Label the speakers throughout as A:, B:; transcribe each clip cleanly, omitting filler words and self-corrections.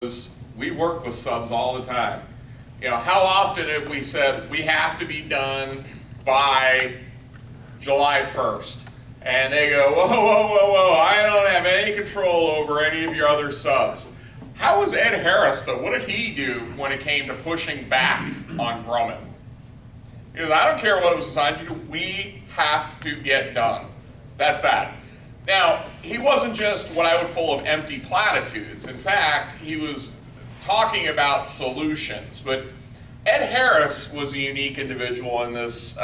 A: We work with subs all the time. How often have we said we have to be done by July 1st? And they go, whoa, whoa, whoa, whoa, I don't have any control over any of your other subs. How was Ed Harris, though? What did he do when it came to pushing back on Grumman? He goes, I don't care what it was assigned to do, we have to get done. That's that. Now, he wasn't just what I would full of empty platitudes. In fact, he was talking about solutions. But Ed Harris was a unique individual in this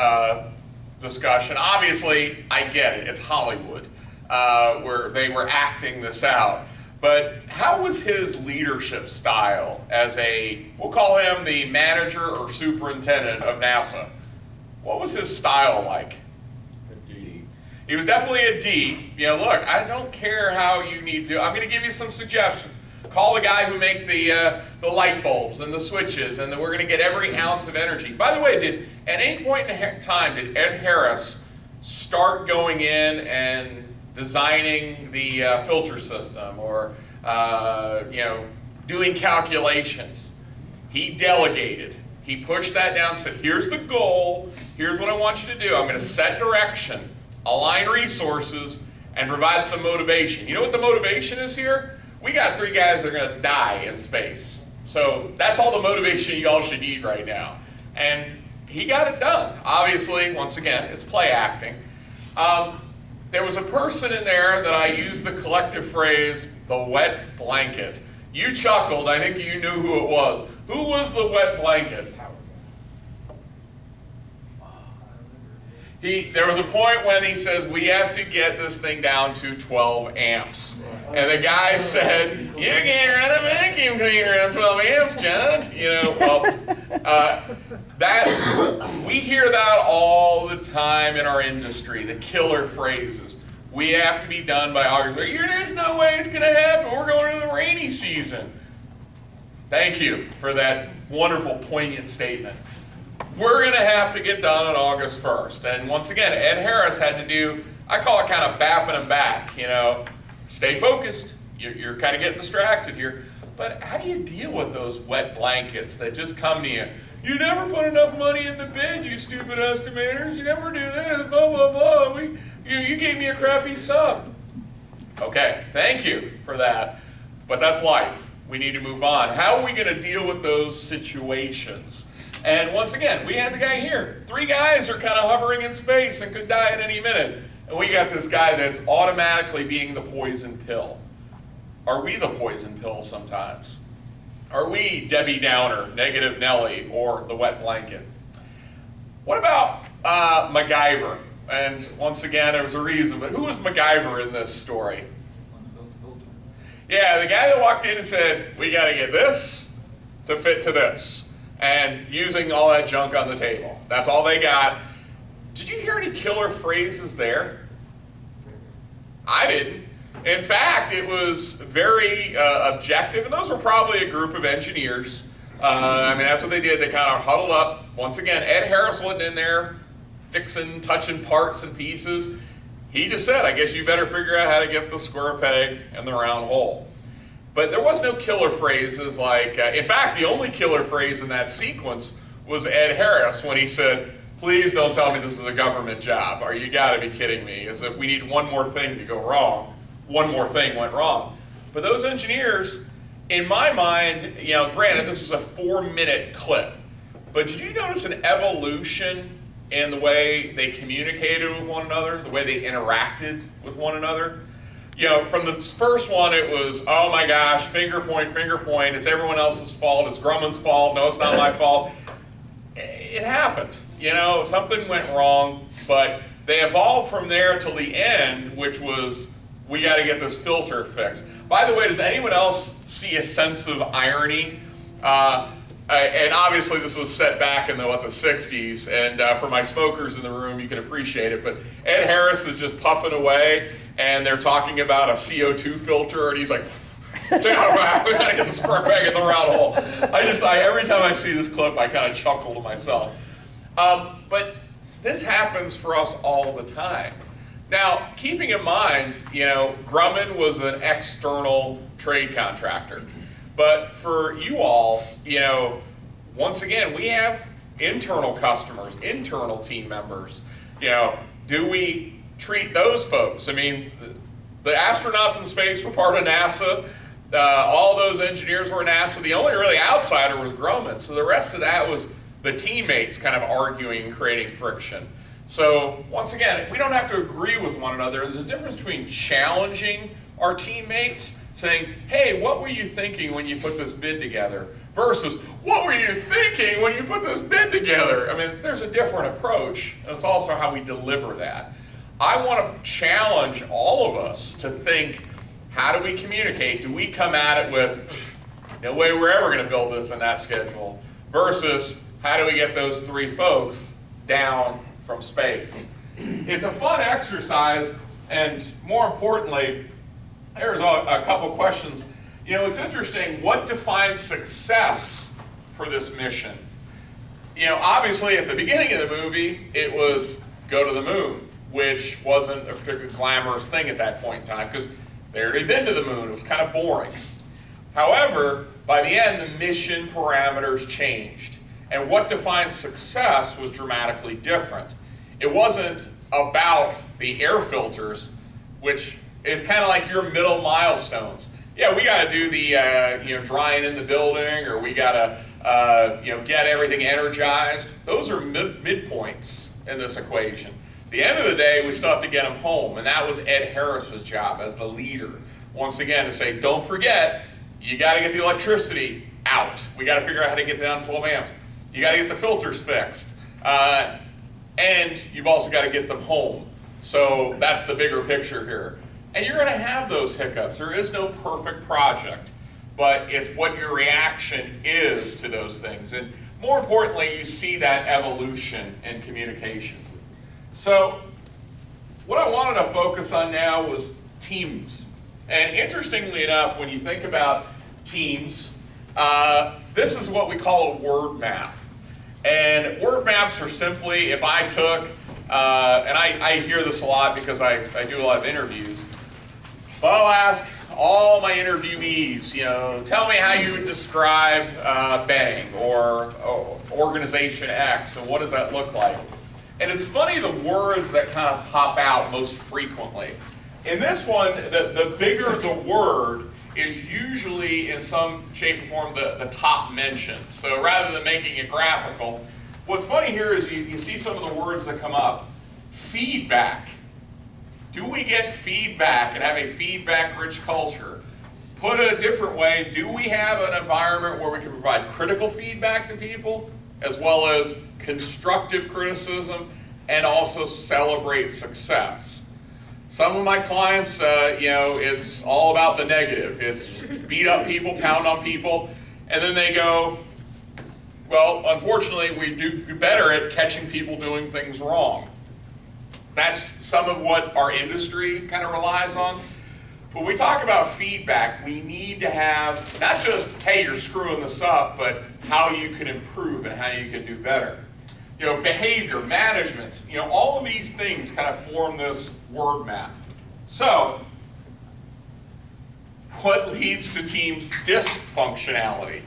A: discussion. Obviously, I get it. It's Hollywood, where they were acting this out. But how was his leadership style as we'll call him the manager or superintendent of NASA? What was his style like? He was definitely a D. Look, I don't care how you need to. I'm going to give you some suggestions. Call the guy who make the light bulbs and the switches, and then we're going to get every ounce of energy. By the way, at any point in time, did Ed Harris start going in and designing the filter system or doing calculations? He delegated. He pushed that down, said, here's the goal, here's what I want you to do. I'm going to set direction, align resources, and provide some motivation. You know what the motivation is here? We got 3 guys that are going to die in space. So that's all the motivation y'all should need right now. And he got it done. Obviously, once again, it's play acting. There was a person in there that I used the collective phrase, the wet blanket. You chuckled, I think you knew who it was. Who was the wet blanket? There was a point when he says, we have to get this thing down to 12 amps. And the guy said, you can't run a vacuum cleaner on 12 amps, John. We hear that all the time in our industry, the killer phrases. We have to be done by August. There's no way it's going to happen. We're going into the rainy season. Thank you for that wonderful, poignant statement. We're going to have to get done on August 1st. And once again, Ed Harris had to do, I call it kind of bapping him back, stay focused. You're kind of getting distracted here. But how do you deal with those wet blankets that just come to you? You never put enough money in the bid, you stupid estimators. You never do this, blah, blah, blah. You gave me a crappy sub. Okay, thank you for that. But that's life. We need to move on. How are we going to deal with those situations? And once again, we had the guy here. 3 guys are kind of hovering in space and could die at any minute. And we got this guy that's automatically being the poison pill. Are we the poison pill sometimes? Are we Debbie Downer, Negative Nelly, or the wet blanket? What about MacGyver? And once again, there was a reason, but who was MacGyver in this story? Yeah, the guy that walked in and said, we got to get this to fit to this. And using all that junk on the table. That's all they got. Did you hear any killer phrases there? I didn't. In fact, it was very objective, and those were probably a group of engineers. That's what they did. They kind of huddled up. Once again, Ed Harris wasn't in there fixing, touching parts and pieces. He just said, I guess you better figure out how to get the square peg and the round hole. But there was no killer phrases like, in fact, the only killer phrase in that sequence was Ed Harris when he said, please don't tell me this is a government job, or you gotta be kidding me, as if we need one more thing to go wrong. One more thing went wrong. But those engineers, in my mind, granted this was a 4-minute clip, but did you notice an evolution in the way they communicated with one another, the way they interacted with one another? From the first one, it was, oh my gosh, finger point, it's everyone else's fault, it's Grumman's fault, no, it's not my fault. It happened, something went wrong, but they evolved from there till the end, which was, we got to get this filter fixed. By the way, does anyone else see a sense of irony? And obviously this was set back in the 60s, and for my smokers in the room, you can appreciate it, but Ed Harris is just puffing away, and they're talking about a CO2 filter, and he's like, we gotta get the square peg in the round hole. Every time I see this clip, I kind of chuckle to myself. But this happens for us all the time. Now, keeping in mind, Grumman was an external trade contractor. But for you all, once again, we have internal customers, internal team members. Do we treat those folks? I mean, the astronauts in space were part of NASA. All those engineers were NASA. The only really outsider was Grumman. So the rest of that was the teammates kind of arguing and creating friction. So once again, we don't have to agree with one another. There's a difference between challenging our teammates, saying, hey, what were you thinking when you put this bid together? Versus, what were you thinking when you put this bid together? I mean, there's a different approach, and it's also how we deliver that. I want to challenge all of us to think, how do we communicate? Do we come at it with, no way we're ever going to build this in that schedule? Versus, how do we get those 3 folks down from space? It's a fun exercise, and more importantly, there's a couple questions. It's interesting, what defines success for this mission? Obviously at the beginning of the movie, it was go to the moon, which wasn't a particularly glamorous thing at that point in time, because they had already been to the moon. It was kind of boring. However, by the end, the mission parameters changed, and what defines success was dramatically different. It wasn't about the air filters, which is kind of like your middle milestones. Yeah, we got to do the drying in the building, or we got to get everything energized. Those are midpoints in this equation. At the end of the day, we still have to get them home, and that was Ed Harris's job as the leader. Once again, to say, don't forget, you got to get the electricity out. We got to figure out how to get down to 12 amps. You got to get the filters fixed, and you've also got to get them home. So that's the bigger picture here. And you're going to have those hiccups. There is no perfect project, but it's what your reaction is to those things. And more importantly, you see that evolution in communication. So what I wanted to focus on now was teams. And interestingly enough, when you think about teams, this is what we call a word map. And word maps are simply, if I took, and I hear this a lot because I do a lot of interviews, but I'll ask all my interviewees, tell me how you would describe Bang or Organization X, and what does that look like? And it's funny the words that kind of pop out most frequently. In this one, the bigger the word is usually in some shape or form the top mention. So rather than making it graphical, what's funny here is you see some of the words that come up. Feedback. Do we get feedback and have a feedback-rich culture? Put it a different way, do we have an environment where we can provide critical feedback to people, as well as constructive criticism, and also celebrate success? Some of my clients, it's all about the negative. It's beat up people, pound on people, and then they go, well, unfortunately, we do better at catching people doing things wrong. That's some of what our industry kind of relies on. When we talk about feedback, we need to have not just, hey, you're screwing this up, but how you can improve and how you can do better. Behavior, management, all of these things kind of form this word map. So, what leads to team dysfunctionality?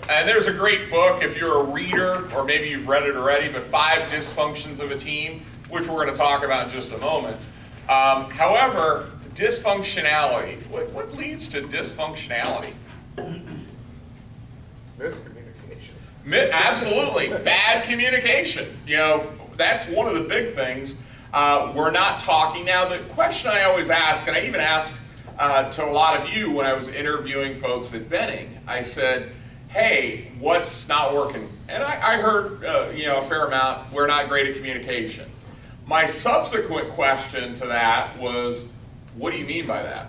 A: And there's a great book, if you're a reader, or maybe you've read it already, but 5 Dysfunctions of a Team, which we're going to talk about in just a moment. However, dysfunctionality, what leads to dysfunctionality?
B: Miscommunication.
A: Absolutely, bad communication. That's one of the big things. We're not talking now. The question I always ask, and I even asked to a lot of you when I was interviewing folks at Benning, I said, hey, what's not working? And I heard a fair amount, we're not great at communication. My subsequent question to that was, what do you mean by that?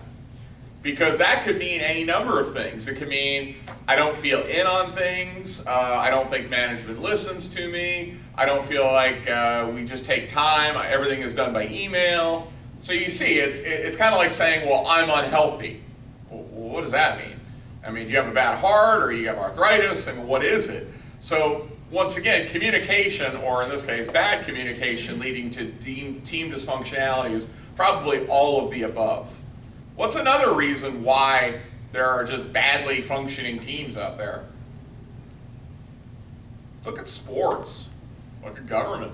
A: Because that could mean any number of things. It could mean I don't feel in on things, I don't think management listens to me, I don't feel like we just take time, everything is done by email. So you see, it's kind of like saying, well, I'm unhealthy. Well, what does that mean? I mean, do you have a bad heart, or you have arthritis? I mean, what is it? So once again, communication, or in this case, bad communication leading to team dysfunctionality is probably all of the above. What's another reason why there are just badly functioning teams out there. Look at sports. Look at government.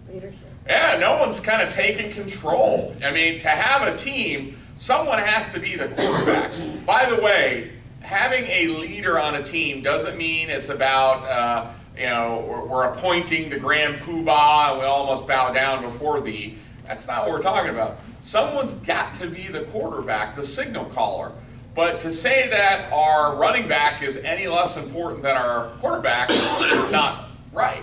C: Leadership.
A: Yeah, no one's kind of taking control. I mean, to have a team, someone has to be the quarterback. By the way, having a leader on a team doesn't mean it's about, we're appointing the grand poobah and we almost bow down before thee. That's not what we're talking about. Someone's got to be the quarterback, the signal caller. But to say that our running back is any less important than our quarterback is not right.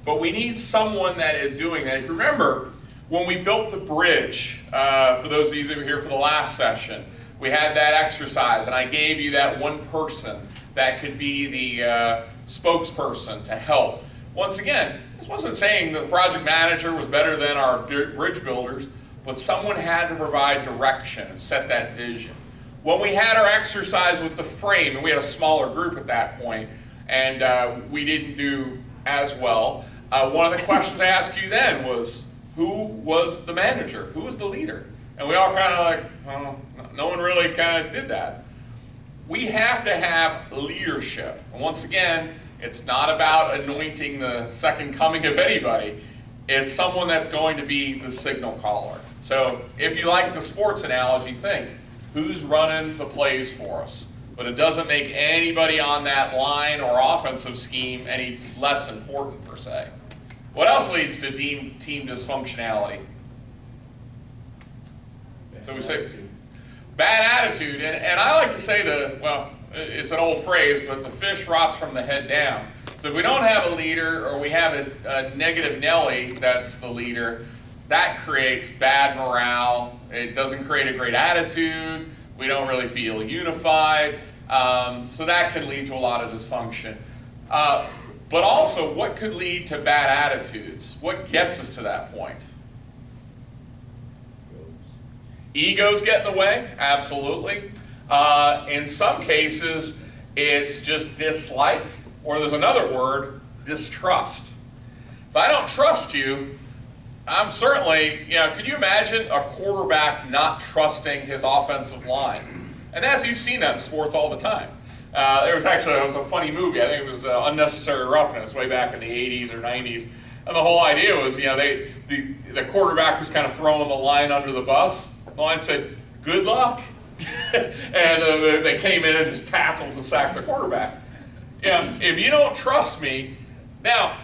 A: But we need someone that is doing that. If you remember, when we built the bridge, for those of you that were here for the last session, we had that exercise, and I gave you that one person that could be the spokesperson to help. Once again, this wasn't saying the project manager was better than our bridge builders, but someone had to provide direction and set that vision. When we had our exercise with the frame, and we had a smaller group at that point, and we didn't do as well, one of the questions I asked you then was, who was the manager? Who was the leader? And we all kind of like, oh, no one really kind of did that. We have to have leadership. And once again, it's not about anointing the second coming of anybody. It's someone that's going to be the signal caller. So if you like the sports analogy, think, who's running the plays for us? But it doesn't make anybody on that line or offensive scheme any less important per se. What else leads to team dysfunctionality? So we say bad attitude, and I like to say it's an old phrase, but the fish rots from the head down. So if we don't have a leader, or we have a negative Nelly that's the leader, that creates bad morale. It doesn't create a great attitude. We don't really feel unified. So that can lead to a lot of dysfunction. But also, what could lead to bad attitudes? What gets us to that point? Egos get in the way, absolutely. In some cases, it's just dislike, or there's another word, distrust. If I don't trust you, I'm certainly, could you imagine a quarterback not trusting his offensive line? And as you've seen that in sports all the time. It was a funny movie. I think it was Unnecessary Roughness way back in the 80s or 90s. And the whole idea was, the quarterback was kind of throwing the line under the bus. The line said, "Good luck." And they came in and just tackled and sacked the quarterback. If you don't trust me, now,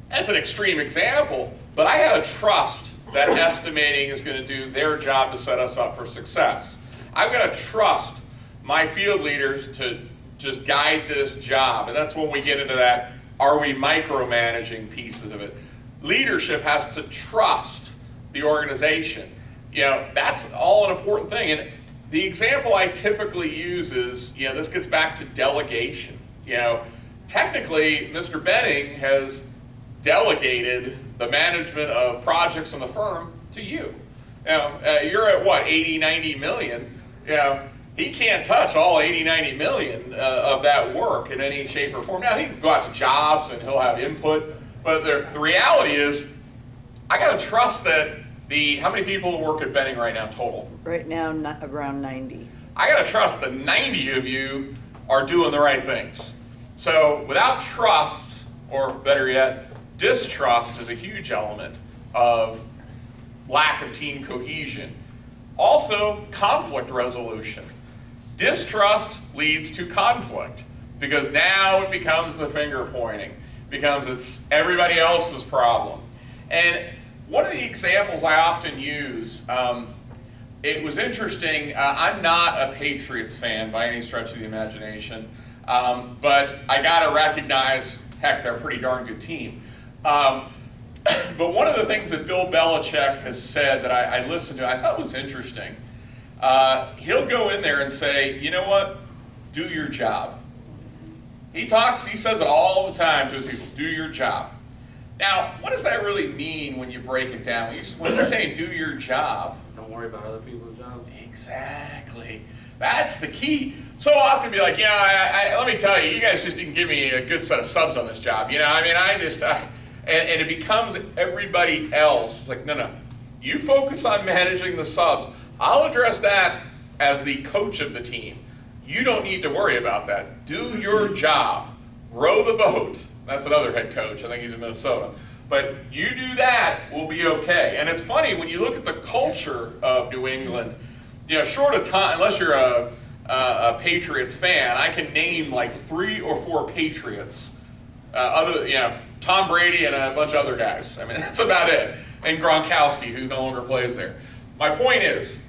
A: that's an extreme example, but I gotta trust that estimating is gonna do their job to set us up for success. I've gotta trust my field leaders to just guide this job. And that's when we get into that, are we micromanaging pieces of it? Leadership has to trust the organization. That's all an important thing. And the example I typically use is, this gets back to delegation. Technically, Mr. Benning has delegated the management of projects in the firm to you. You're at what, 80, 90 million? He can't touch all 80, 90 million of that work in any shape or form. Now, he can go out to jobs and he'll have input, but the reality is, I got to trust that how many people work at Benning right now total?
C: Right now, around 90.
A: I got to trust that 90 of you are doing the right things. So without trust, or better yet, distrust is a huge element of lack of team cohesion. Also, conflict resolution. Distrust leads to conflict because now it becomes the finger pointing, becomes it's everybody else's problem. And one of the examples I often use, it was interesting, I'm not a Patriots fan by any stretch of the imagination, but I gotta recognize, heck, they're a pretty darn good team. But one of the things that Bill Belichick has said that I listened to, I thought was interesting. He'll go in there and say, you know what, do your job. He says it all the time to his people, do your job. Now, what does that really mean when you break it down? When you say do your job,
B: Don't worry about other people's jobs.
A: exactly. That's the key. So often be like, let me tell you, you guys just didn't give me a good set of subs on this job. And it becomes everybody else. It's like, no. You focus on managing the subs. I'll address that as the coach of the team, you don't need to worry about that. Do your job. Row the boat. That's another head coach. I think he's in Minnesota. But you do that, we'll be okay. And it's funny, when you look at the culture of New England, short of time, unless you're a Patriots fan, I can name like 3 or 4 Patriots. Tom Brady and a bunch of other guys. I mean, that's about it. And Gronkowski, who no longer plays there. My point is,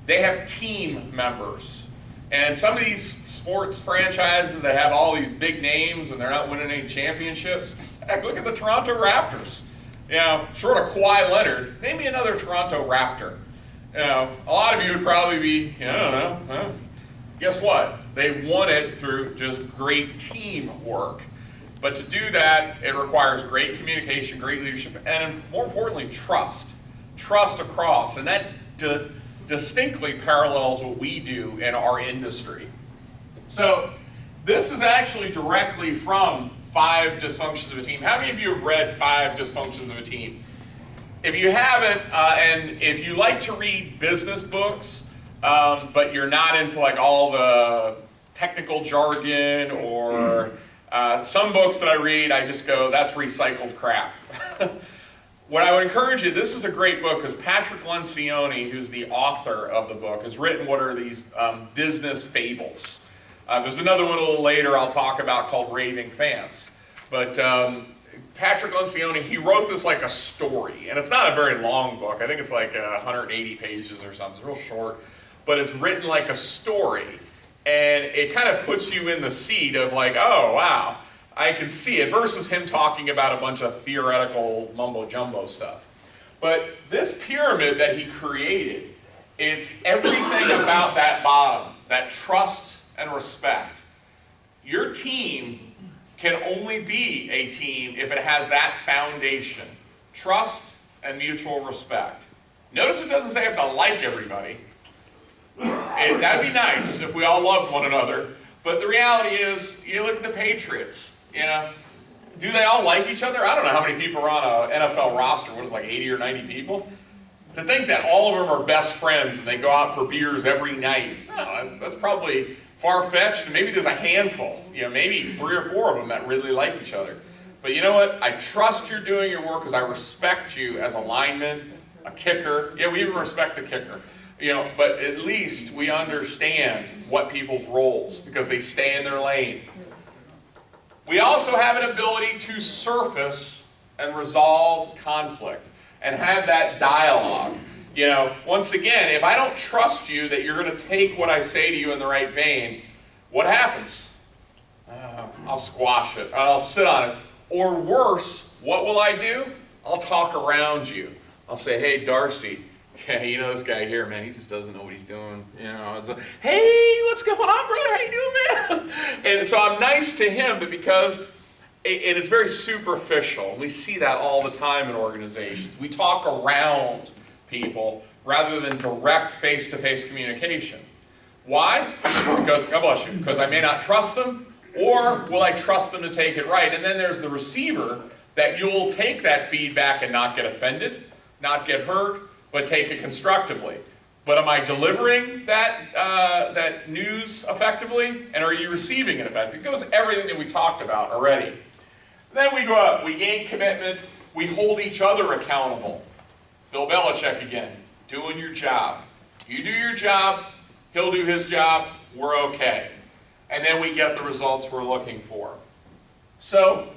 A: they have team members. And some of these sports franchises, they have all these big names and they're not winning any championships. Heck, look at the Toronto Raptors. Short of Kawhi Leonard, name me another Toronto Raptor. A lot of you would probably be, I don't know. Guess what? They won it through just great teamwork. But to do that, it requires great communication, great leadership, and more importantly, trust. Trust across. And that distinctly parallels what we do in our industry. So this is actually directly from 5 Dysfunctions of a Team. How many of you have read 5 Dysfunctions of a Team? If you haven't, and if you like to read business books, but you're not into like all the technical jargon or some books that I read, I just go, that's recycled crap. What I would encourage you, this is a great book because Patrick Lencioni, who's the author of the book, has written what are these business fables. There's another one a little later I'll talk about called Raving Fans. But Patrick Lencioni, he wrote this like a story. And it's not a very long book. I think it's like 180 pages or something. It's real short. But it's written like a story. And it kind of puts you in the seat of like, oh, wow. I can see it, versus him talking about a bunch of theoretical mumbo-jumbo stuff. But this pyramid that he created, it's everything about that bottom, that trust and respect. Your team can only be a team if it has that foundation, trust and mutual respect. Notice it doesn't say you have to like everybody. That'd be nice if we all loved one another. But the reality is, you look at the Patriots. Do they all like each other? I don't know how many people are on an NFL roster. What is it, like 80 or 90 people? To think that all of them are best friends and they go out for beers every night, no, that's probably far-fetched. Maybe there's a handful, maybe 3 or 4 of them that really like each other. But you know what? I trust you're doing your work because I respect you as a lineman, a kicker. Yeah, we even respect the kicker. But at least we understand what people's roles because they stay in their lane. We also have an ability to surface and resolve conflict and have that dialogue. Once again, if I don't trust you that you're going to take what I say to you in the right vein, what happens? I'll squash it. I'll sit on it. Or worse, what will I do? I'll talk around you. I'll say, hey, Darcy, yeah, this guy here, man, he just doesn't know what he's doing. It's like, hey, what's going on, brother? How you doing, man? And so I'm nice to him, but because, and it's very superficial. We see that all the time in organizations. We talk around people rather than direct face-to-face communication. Why? Because, God bless you, because I may not trust them, or will I trust them to take it right? And then there's the receiver that you'll take that feedback and not get offended, not get hurt, but take it constructively. But am I delivering that news effectively? And are you receiving it effectively? It goes everything that we talked about already. Then we go up, we gain commitment, we hold each other accountable. Bill Belichick again, doing your job. You do your job, he'll do his job, we're okay. And then we get the results we're looking for. So,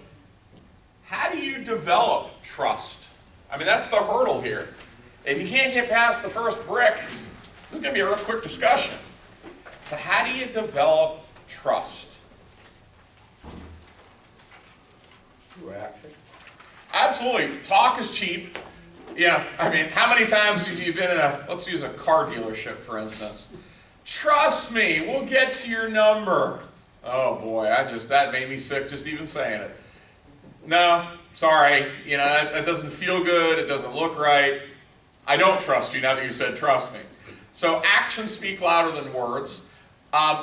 A: how do you develop trust? I mean, that's the hurdle here. If you can't get past the first brick, this is going to be a real quick discussion. So how do you develop trust? Absolutely. Talk is cheap. Yeah, I mean, how many times have you been in let's use a car dealership, for instance. Trust me, we'll get to your number. Oh boy, that made me sick just even saying it. No, sorry, that doesn't feel good, it doesn't look right. I don't trust you now that you said trust me. So actions speak louder than words.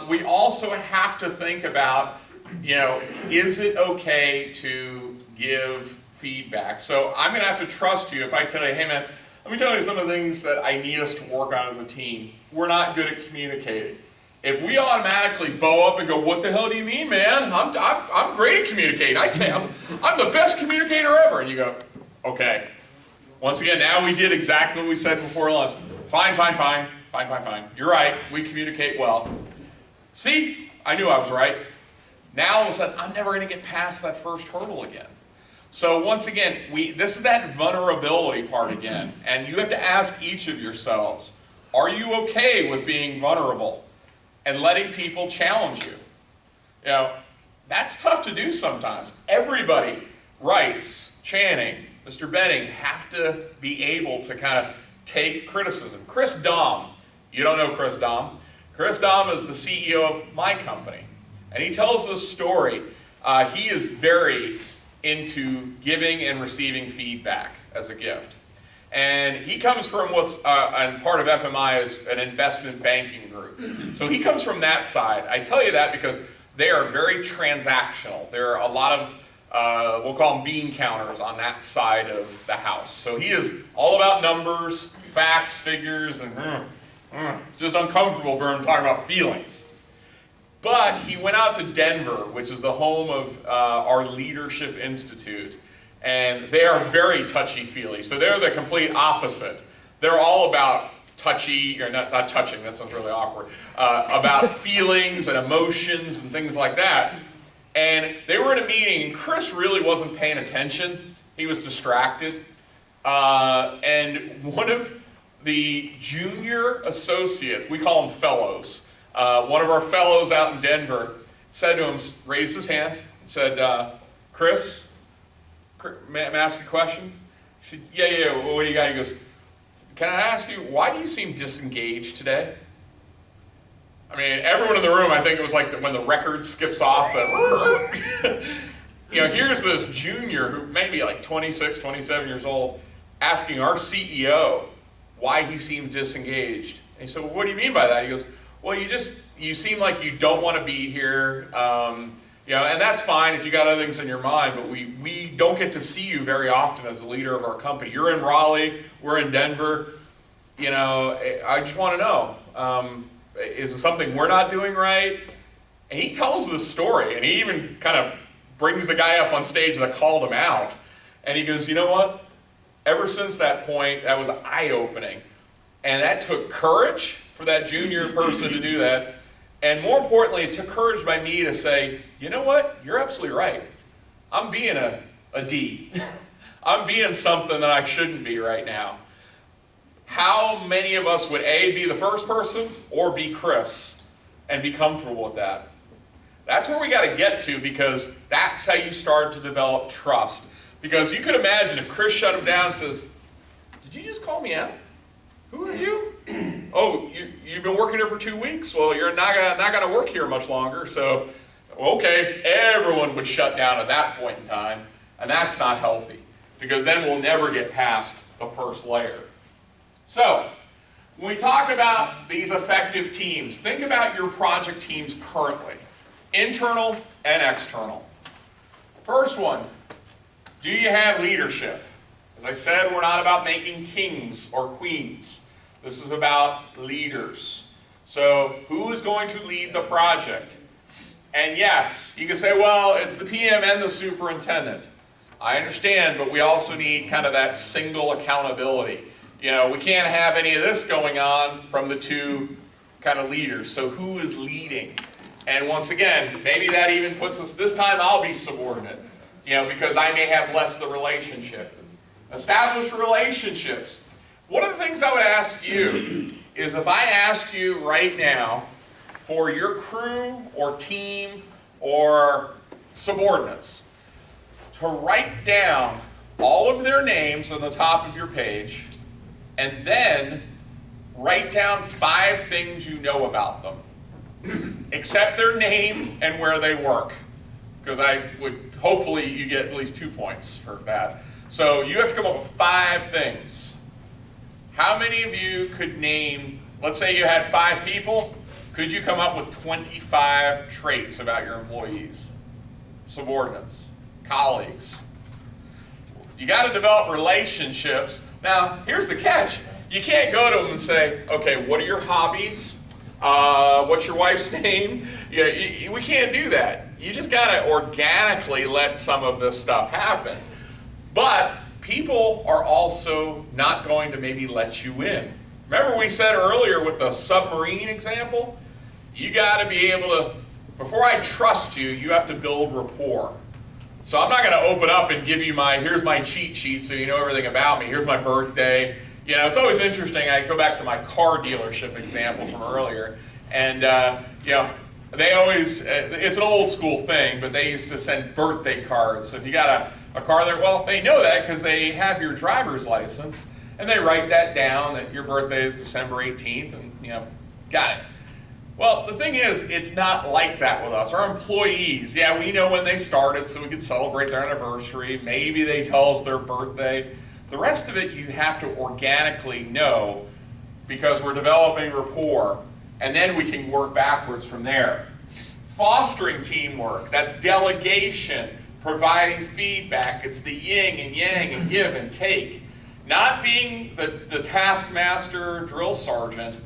A: We also have to think about, is it okay to give feedback? So I'm going to have to trust you if I tell you, hey man, let me tell you some of the things that I need us to work on as a team. we're not good at communicating. If we automatically bow up and go, what the hell do you mean, man? I'm great at communicating. I'm the best communicator ever. And you go, okay. Once again, now we did exactly what we said before lunch. Fine. You're right. We communicate well. See, I knew I was right. Now all of a sudden, I'm never going to get past that first hurdle again. So once again, this is that vulnerability part again. And you have to ask each of yourselves, are you okay with being vulnerable and letting people challenge you? You know, that's tough to do sometimes. Everybody, Rice, Channing, Mr. Benning, have to be able to kind of take criticism. Chris Dahm, you don't know Chris Dahm. Chris Dahm is the CEO of my company. And he tells this story. He is very into giving and receiving feedback as a gift. And he comes from and part of FMI is an investment banking group. So he comes from that side. I tell you that because they are very transactional. There are a lot of, we'll call them bean counters on that side of the house. So he is all about numbers, facts, figures, and just uncomfortable for him talking about feelings. But he went out to Denver, which is the home of our Leadership Institute, and they are very touchy-feely. So they're the complete opposite. They're all about touchy, or not touching, that sounds really awkward, about feelings and emotions and things like that. And they were in a meeting, and Chris really wasn't paying attention. He was distracted. And one of the junior associates, we call them fellows, one of our fellows out in Denver said to him, raised his hand, and said, Chris, may I ask you a question? He said, yeah, what do you got? He goes, can I ask you, why do you seem disengaged today? I mean, everyone in the room, I think it was like when the record skips off, here's this junior who may be like 26, 27 years old, asking our CEO why he seems disengaged. And he said, well, what do you mean by that? He goes, well, you seem like you don't want to be here, and that's fine if you got other things in your mind, but we don't get to see you very often as the leader of our company. You're in Raleigh, we're in Denver, I just want to know, is it something we're not doing right? And he tells this story, and he even kind of brings the guy up on stage that called him out, and he goes, you know what? Ever since that point, that was eye-opening, and that took courage for that junior person to do that. And more importantly, it took courage by me to say, you know what? You're absolutely right. I'm being a D. I'm being something that I shouldn't be right now. How many of us would A, be the first person, or be Chris, and be comfortable with that? That's where we got to get to, because that's how you start to develop trust. Because you could imagine if Chris shut him down and says, did you just call me out? Who are you? Oh, you've been working here for 2 weeks? Well, you're not gonna work here much longer, so, okay, everyone would shut down at that point in time, and that's not healthy, because then we'll never get past the first layer. So, when we talk about these effective teams, think about your project teams currently, internal and external. First one, do you have leadership? As I said, we're not about making kings or queens. This is about leaders. So who is going to lead the project? And yes, you can say, well, it's the PM and the superintendent. I understand, but we also need kind of that single accountability. We can't have any of this going on from the two kind of leaders. So who is leading? And once again, maybe that even puts us, this time I'll be subordinate, because I may have less of the relationship. Establish relationships. One of the things I would ask you is if I asked you right now for your crew or team or subordinates to write down all of their names on the top of your page and then write down 5 things you know about them, except their name and where they work, because hopefully you get at least 2 points for that. So you have to come up with 5 things. How many of you could name, let's say you had 5 people, could you come up with 25 traits about your employees, subordinates, colleagues? You got to develop relationships. Now, here's the catch. You can't go to them and say, okay, what are your hobbies? What's your wife's name? We can't do that. You just gotta organically let some of this stuff happen. But people are also not going to maybe let you in. Remember we said earlier with the submarine example? You gotta be able to, before I trust you, you have to build rapport. So I'm not gonna open up and give you here's my cheat sheet so you know everything about me. Here's my birthday. You know, it's always interesting. I go back to my car dealership example from earlier. And, you know, they always, it's an old school thing, but they used to send birthday cards. So if you got a car there, well, they know that because they have your driver's license. And they write that down that your birthday is December 18th and, you know, got it. Well, the thing is, it's not like that with us. Our employees, yeah, we know when they started so we can celebrate their anniversary. Maybe they tell us their birthday. The rest of it you have to organically know because we're developing rapport, and then we can work backwards from there. Fostering teamwork, that's delegation, providing feedback. It's the yin and yang and give and take. Not being the taskmaster drill sergeant,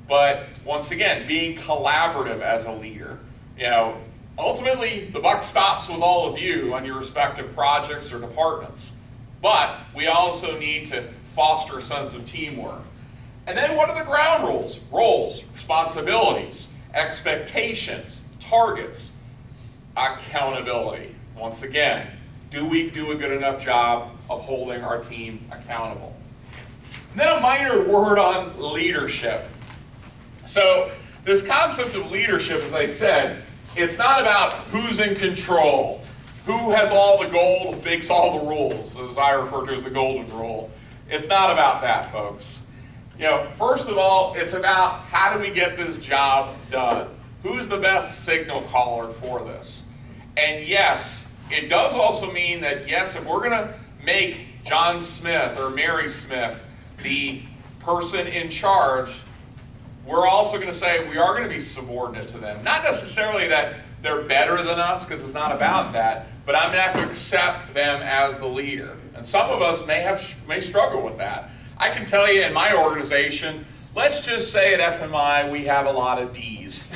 A: but once again, being collaborative as a leader. You know, ultimately, the buck stops with all of you on your respective projects or departments. But we also need to foster a sense of teamwork. And then what are the ground rules? Roles, responsibilities, expectations, targets, accountability. Once again, do we do a good enough job of holding our team accountable? And then a minor word on leadership. So this concept of leadership, as I said, it's not about who's in control, who has all the gold, makes all the rules, as I refer to as the golden rule. It's not about that, folks. You know, first of all, it's about how do we get this job done? Who's the best signal caller for this? And yes, it does also mean that, yes, if we're gonna make John Smith or Mary Smith the person in charge, we're also going to say we are going to be subordinate to them. Not necessarily that they're better than us, because it's not about that, but I'm going to have to accept them as the leader. And some of us may struggle with that. I can tell you in my organization, let's just say at FMI we have a lot of D's.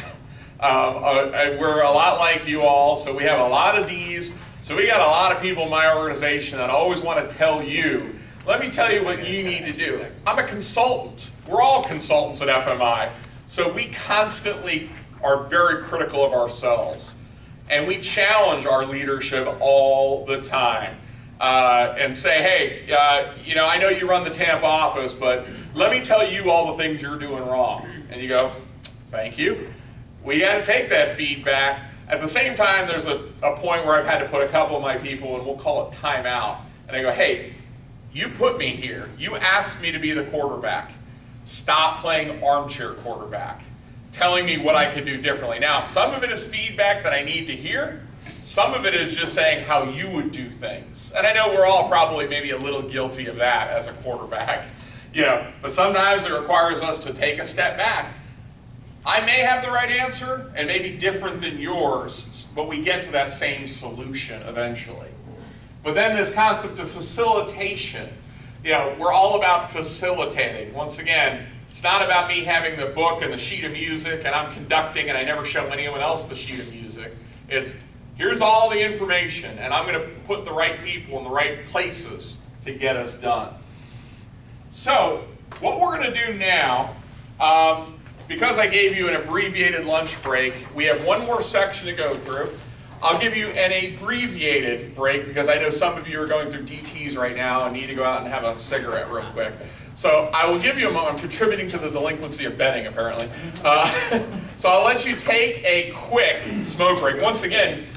A: We're a lot like you all, so we have a lot of D's. So we got a lot of people in my organization that always want to tell you, let me tell you what you need to do. I'm a consultant. We're all consultants at FMI. So we constantly are very critical of ourselves. And we challenge our leadership all the time. And say, hey, you know, I know you run the Tampa office, but let me tell you all the things you're doing wrong. And you go, thank you. We got to take that feedback. At the same time, there's a point where I've had to put a couple of my people, and we'll call it timeout. And I go, hey, you put me here. You asked me to be the quarterback. Stop playing armchair quarterback, telling me what I could do differently. Now, some of it is feedback that I need to hear. Some of it is just saying how you would do things. And I know we're all probably maybe a little guilty of that as a quarterback, you know, but sometimes it requires us to take a step back. I may have the right answer and may be different than yours, but we get to that same solution eventually. But then this concept of facilitation, you know, we're all about facilitating. Once again, it's not about me having the book and the sheet of music and I'm conducting and I never show anyone else the sheet of music. It's here's all the information and I'm going to put the right people in the right places to get us done. So what we're going to do now, because I gave you an abbreviated lunch break, we have one more section to go through. I'll give you an abbreviated break because I know some of you are going through DTs right now and need to go out and have a cigarette real quick. So I will give you a moment. I'm contributing to the delinquency of betting, apparently. So I'll let you take a quick smoke break. Once again,